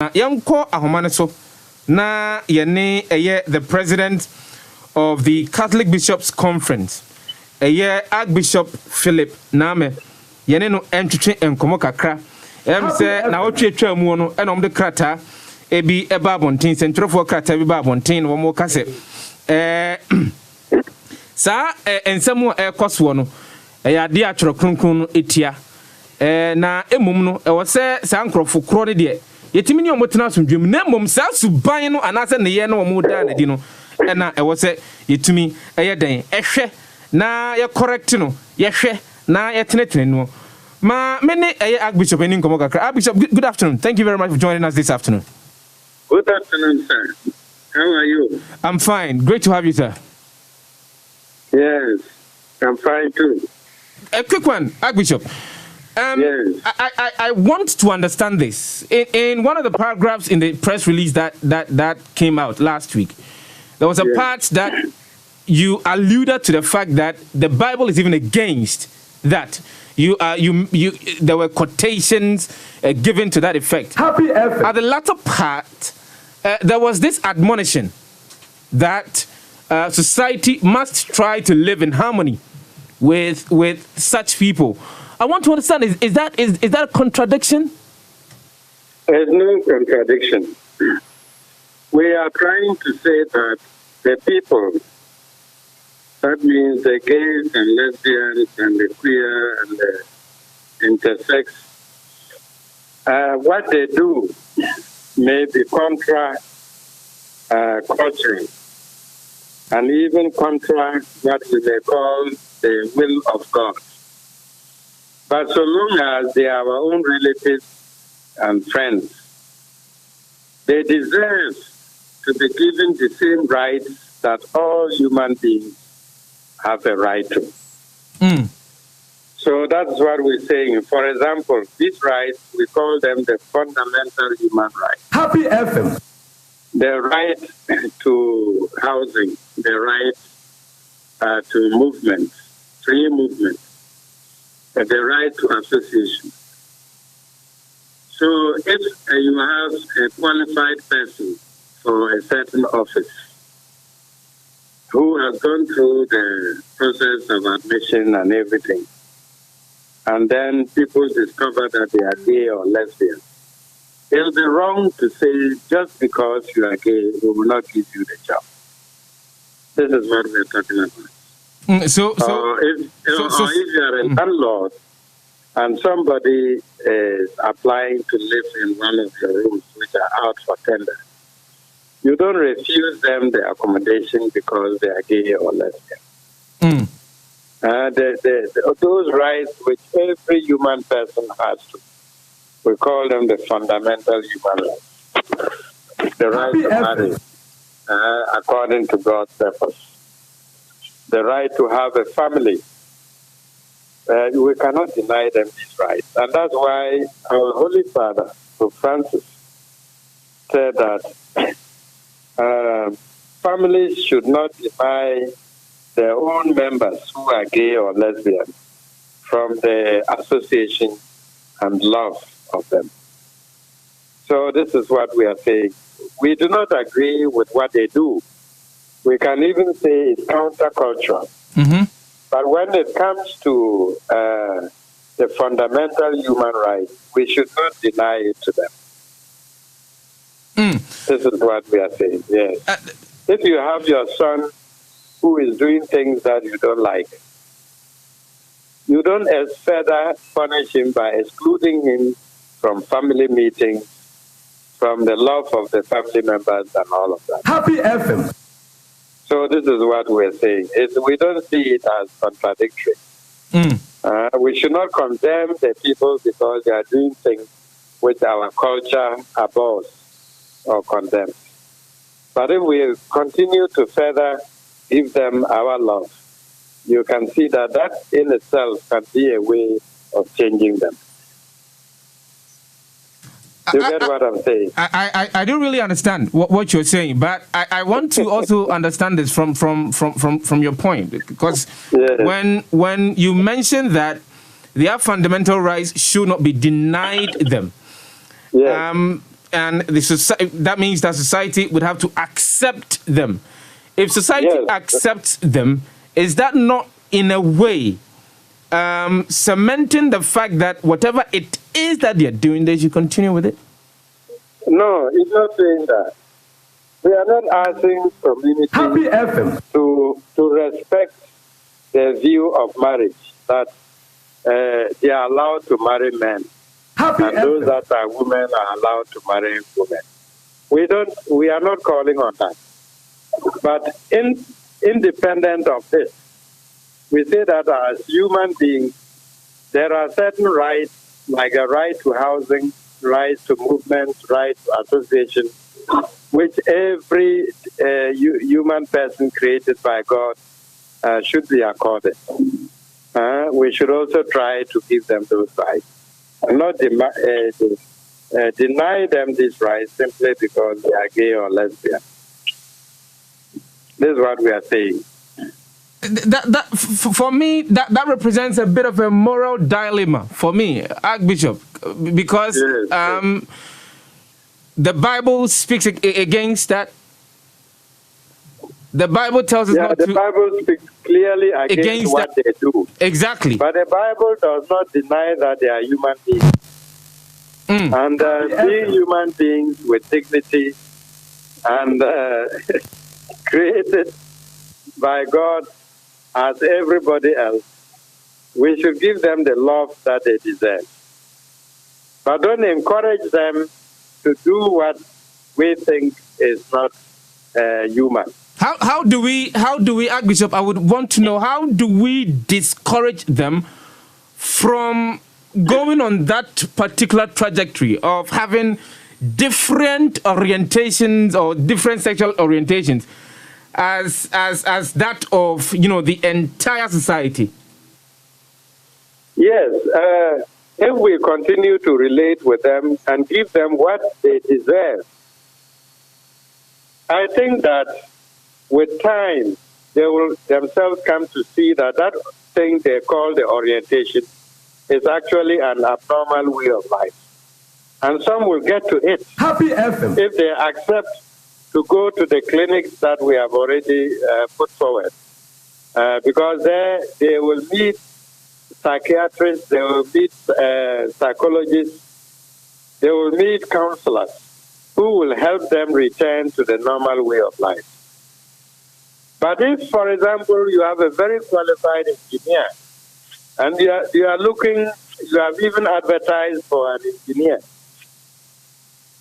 Yanko Ahomaneso na yene the president of the Catholic Bishops Conference. Archbishop Philip Name yene no entwetwe enkomo kakra. Say na otwetwa mu no enom de krata ebi eba abonten sentrofo krata bi ba abonten wo mo kase sa ensemu ekoso no ade atworo kronkron no etia na emum no ewo se sa nkrofo kro ne de yetimi ni omotena asomdwem na mom sa suban no anase ne ye na omo da na di no na ewo se yetumi den ehwe na ye correct no ye hwe na ye tenetene no ma many Archbishop enin komo kakra. Archbishop, good afternoon. Thank you very much for joining us this afternoon. Good afternoon, sir. How are you? I'm fine. Great to have you, sir. Yes, I'm fine too. A quick one, Archbishop. Yes. I want to understand this. In one of the paragraphs in the press release that came out last week, there was a part that you alluded to the fact that the Bible is even against that. There were quotations given to that effect. Happy effort. At the latter part, there was this admonition that society must try to live in harmony with such people. I want to understand, is that a contradiction? There's no contradiction. We are trying to say that the people, that means the gays and lesbians and the queer and the intersex, what they do may be cultural and even contra what we may call the will of God. But so long as they are our own relatives and friends, they deserve to be given the same rights that all human beings have a right to. So that's what we're saying. For example, these rights, we call them the fundamental human rights. Happy FM. The right to housing, the right to movement, free movement, the right to association. So if you have a qualified person for a certain office who has gone through the process of admission and everything, and then people discover that they are gay or lesbian, it will be wrong to say just because you are gay, we will not give you the job. This is what we're talking about. If you are a landlord and somebody is applying to live in one of your rooms which are out for tender, you don't refuse them the accommodation because they are gay or lesbian. Those rights which every human person has to, we call them the fundamental human rights. The right to marry according to God's purpose. The right to have a family. We cannot deny them these rights. And that's why our Holy Father, Pope Francis, said that families should not deny their own members who are gay or lesbian from the association and love of them. So this is what we are saying. We do not agree with what they do. We can even say it's countercultural. But when it comes to the fundamental human rights, we should not deny it to them. This is what we are saying, yes. If you have your son who is doing things that you don't like, you don't further punish him by excluding him from family meetings, from the love of the family members and all of that. Happy FM. So this is what we're saying. We don't see it as contradictory. We should not condemn the people because they are doing things which our culture abhors or condemns. But if we continue to further give them our love, you can see that in itself can be a way of changing them. You get what I'm saying? I don't really understand what you're saying, but I want to also understand this from your point, because when you mention that their fundamental rights should not be denied them, and that means that society would have to accept them. If society accepts them, is that not in a way cementing the fact that whatever it is that they're doing, they should continue with it? No, it's not saying that. We are not asking community to respect the view of marriage, that they are allowed to marry men, and those that are women are allowed to marry women. We are not calling on that. But independent of this, we say that as human beings, there are certain rights, like a right to housing, right to movement, right to association, which every human person created by God should be accorded. We should also try to give them those rights, and not deny them these rights simply because they are gay or lesbian. This is what we are saying. For me, that represents a bit of a moral dilemma for me, Archbishop, because the Bible speaks against that. The Bible tells us not to. The Bible speaks clearly against what they do. Exactly. But the Bible does not deny that they are human beings. And being human beings with dignity and created by God as everybody else, we should give them the love that they deserve. But don't encourage them to do what we think is not human. How do we, Archbishop, I would want to know, how do we discourage them from going on that particular trajectory of having different orientations or different sexual orientations as that of, the entire society? Yes, if we continue to relate with them and give them what they deserve, I think that with time, they will themselves come to see that that thing they call the orientation is actually an abnormal way of life. And some will get to it if they accept to go to the clinics that we have already put forward. Because there they will meet psychiatrists, they will meet psychologists, they will meet counselors who will help them return to the normal way of life. But if, for example, you have a very qualified engineer and you are looking, you have even advertised for an engineer,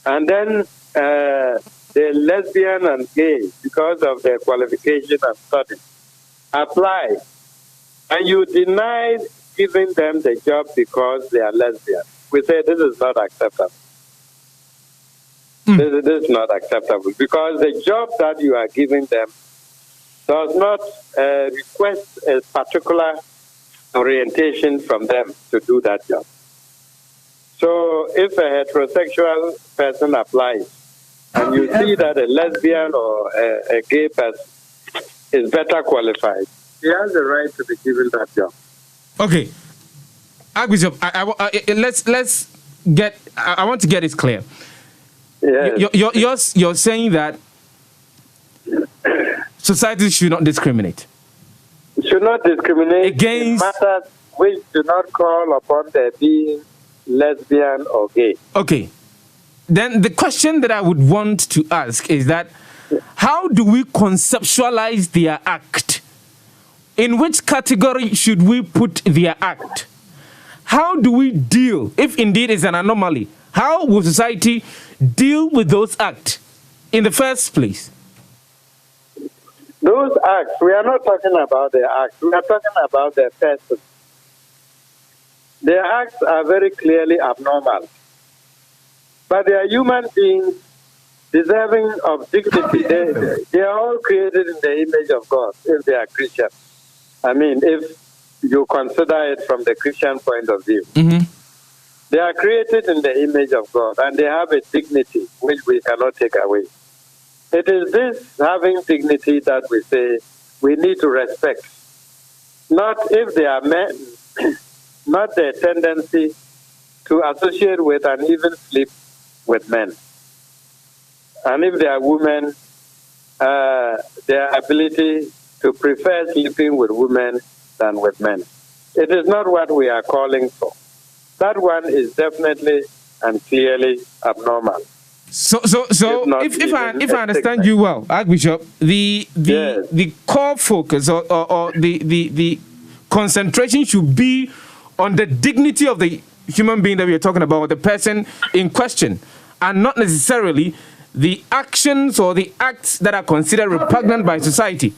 and then the lesbian and gay, because of their qualification and study, apply, and you deny giving them the job because they are lesbian, we say this is not acceptable. This is not acceptable because the job that you are giving them does not request a particular orientation from them to do that job. So if a heterosexual person applies and you see that a lesbian or a gay person is better qualified, he has the right to be given that job. Okay. Archbishop, I want to get it clear. Yes. You're saying that society should not discriminate. Should not discriminate against matters which do not call upon their being lesbian or gay. Okay. Then the question that I would want to ask is that how do we conceptualize their act? In which category should we put their act? How do we deal, if indeed it's an anomaly, how will society deal with those acts in the first place? Those acts, we are not talking about their acts, we are talking about their person. Their acts are very clearly abnormal. But they are human beings deserving of dignity. They are all created in the image of God, if they are Christian. I mean, if you consider it from the Christian point of view. Mm-hmm. They are created in the image of God, and they have a dignity which we cannot take away. It is this having dignity that we say we need to respect. Not if they are men, not their tendency to associate with and even sleep with men. And if they are women, their ability to prefer sleeping with women than with men. It is not what we are calling for. That one is definitely and clearly abnormal. So if I understand you well, Archbishop, the core focus or the concentration should be on the dignity of the human being that we are talking about, the person in question, and not necessarily the actions or the acts that are considered repugnant by society.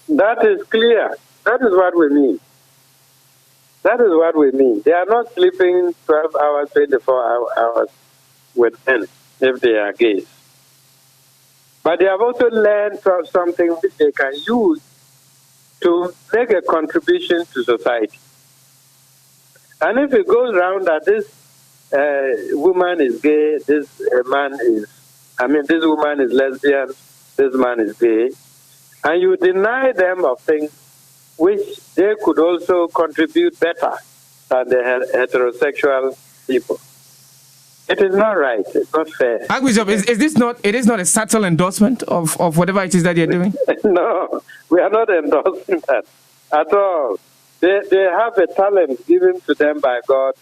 That is clear. That is what we mean. That is what we mean. They are not sleeping 12 hours, 24 hours with men if they are gays. But they have also learned something which they can use to make a contribution to society. And if it goes around that this woman is gay, this woman is lesbian, this man is gay, and you deny them of things which they could also contribute better than the heterosexual people. It is not right. It's not fair. Archbishop, is this not? It is not a subtle endorsement of whatever it is that you're doing. No, we are not endorsing that at all. They have a talent given to them by God,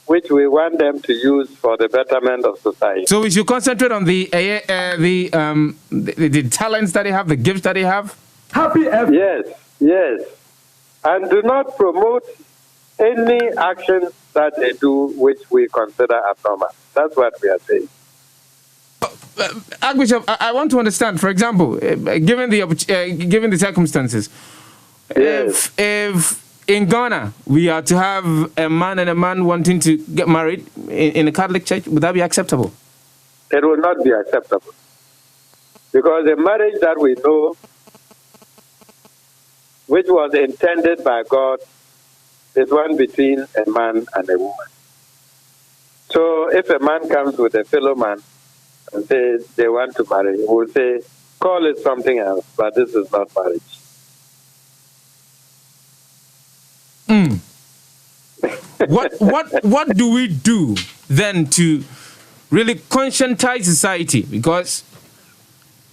which we want them to use for the betterment of society. So we should concentrate on the talents that they have, the gifts that they have. Yes, and do not promote any action that they do which we consider abnormal. That's what we are saying. Archbishop, I want to understand. For example, given the circumstances, yes. if in Ghana we are to have a man and a man wanting to get married in a Catholic church, would that be acceptable? It will not be acceptable, because the marriage that we know, which was intended by God, is one between a man and a woman. So if a man comes with a fellow man and says they want to marry, we'll say, call it something else, but this is not marriage. What do we do then to really conscientize society? Because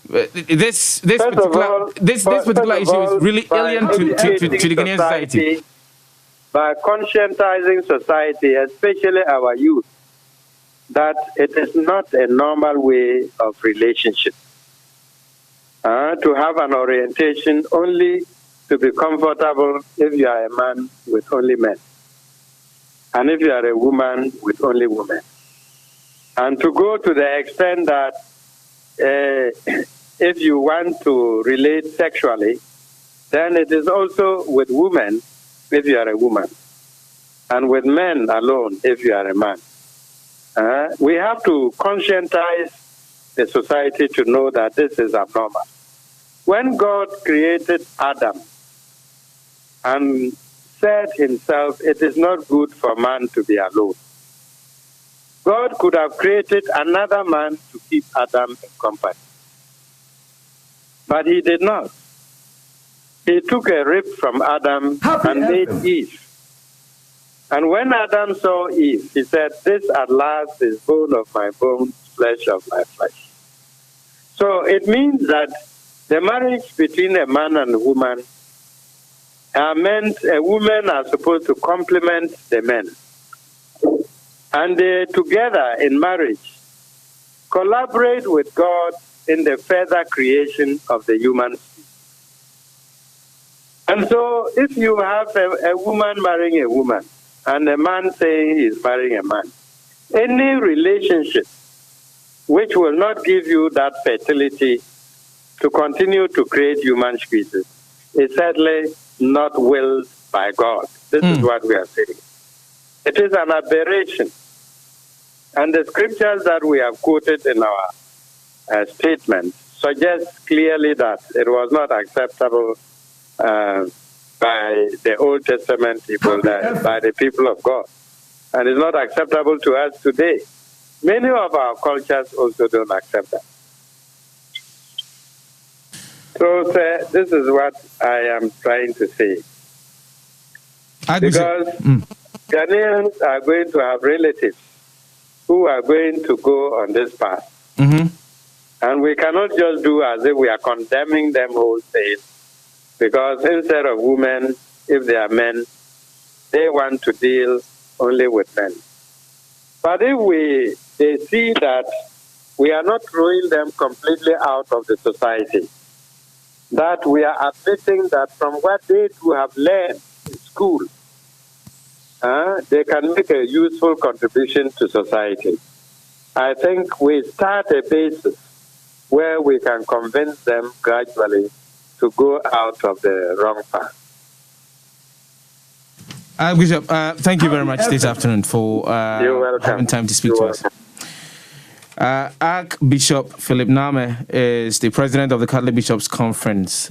this particular issue is really alien to the Ghanaian society. By conscientizing society, especially our youth, that it is not a normal way of relationship. To have an orientation only to be comfortable if you are a man with only men, and if you are a woman with only women. And to go to the extent that if you want to relate sexually, then it is also with women if you are a woman, and with men alone if you are a man. We have to conscientize the society to know that this is abnormal. When God created Adam and said himself, it is not good for man to be alone, God could have created another man to keep Adam in company. But he did not. He took a rib from Adam and made Eve. And when Adam saw Eve, he said, this at last is bone of my bones, flesh of my flesh. So it means that the marriage between a man and a woman meant a woman are supposed to complement the men. And they together in marriage collaborate with God in the further creation of the human species. And so if you have a woman marrying a woman and a man saying he's marrying a man, any relationship which will not give you that fertility to continue to create human species is certainly not willed by God. This is what we are saying. It is an aberration. And the scriptures that we have quoted in our statement suggest clearly that it was not acceptable by the Old Testament people, by the people of God. And it's not acceptable to us today. Many of our cultures also don't accept that. So, this is what I am trying to say. Because Ghanaians are going to have relatives who are going to go on this path. And we cannot just do as if we are condemning them wholesale, because instead of women, if they are men, they want to deal only with men. But if they see that we are not throwing them completely out of the society, that we are admitting that from what they do have learned in school, they can make a useful contribution to society. I think we start a basis where we can convince them gradually to go out of the wrong path. Bishop, thank you very much this afternoon for having time to speak to us. Archbishop Philip Name is the president of the Catholic Bishops' Conference.